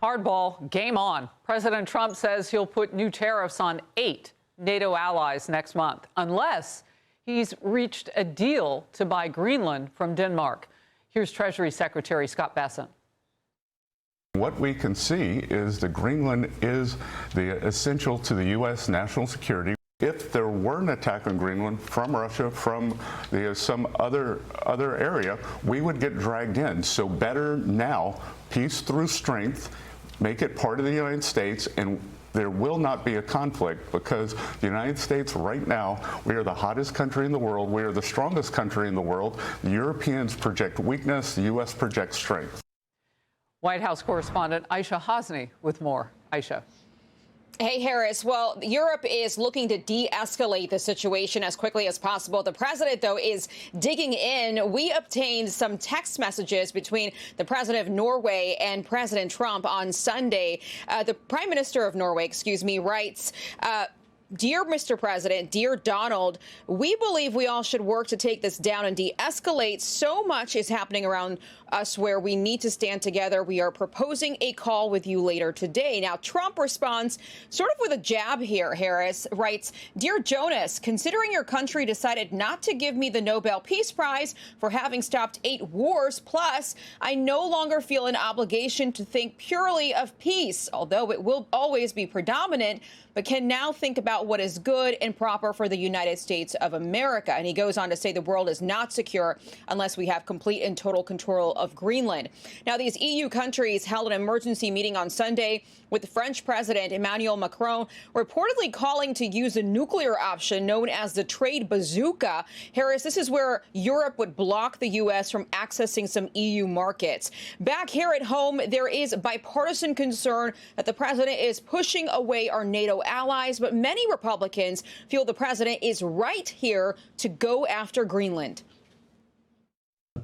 Hardball, game on. President Trump says he'll put new tariffs on 8 NATO allies next month, unless he's reached a deal to buy Greenland from Denmark. Here's Treasury Secretary Scott Bessent. What we can see is that Greenland is essential to the U.S. national security. If there were an attack on Greenland from Russia, from some other area, we would get dragged in. So better now, peace through strength, make it part of the United States, and there will not be a conflict, because the United States right now, we are the hottest country in the world. We are the strongest country in the world. The Europeans project weakness. The U.S. projects strength. White House correspondent Aisha Hasni with more. Aisha. Hey, Harris. Well, Europe is looking to de-escalate the situation as quickly as possible. The president, though, is digging in. We obtained some text messages between the president of Norway and President Trump on Sunday. The prime minister of Norway, writes, "Dear Mr. President, dear Donald, we believe we all should work to take this down and de-escalate. So much is happening around us where we need to stand together. We are proposing a call with you later today." Now, Trump responds sort of with a jab here. Harris writes, "Dear Jonas, considering your country decided not to give me the Nobel Peace Prize for having stopped 8 wars, plus I no longer feel an obligation to think purely of peace, although it will always be predominant, but can now think about what is good and proper for the United States of America." And he goes on to say the world is not secure unless we have complete and total control of Greenland. Now, these EU countries held an emergency meeting on Sunday with the French President Emmanuel Macron reportedly calling to use a nuclear option known as the trade bazooka. Harris, this is where Europe would block the U.S. from accessing some EU markets. Back here at home, there is bipartisan concern that the president is pushing away our NATO allies, but many Republicans feel the president is right here to go after Greenland.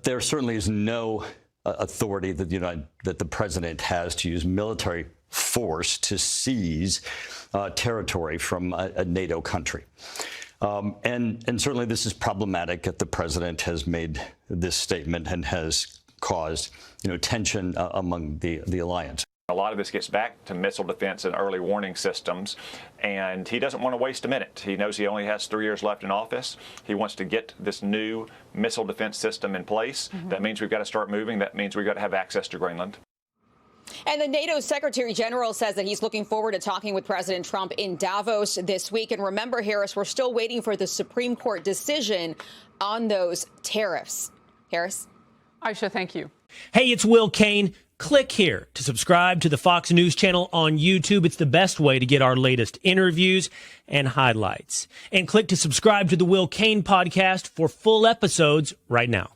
There certainly is no authority that the president has to use military force to seize territory from a NATO country. And certainly this is problematic that the president has made this statement and has caused, tension among the alliance. A lot of this gets back to missile defense and early warning systems, and he doesn't want to waste a minute. He knows he only has 3 years left in office. He wants to get this new missile defense system in place. That means we've got to start moving. That means we've got to have access to Greenland. And the NATO Secretary General says that he's looking forward to talking with President Trump in Davos this week. And remember, Harris, we're still waiting for the Supreme Court decision on those tariffs. Harris? Aisha, thank you. Hey, it's Will Cain. Click here to subscribe to the Fox News channel on YouTube. It's the best way to get our latest interviews and highlights. And click to subscribe to the Will Cain podcast for full episodes right now.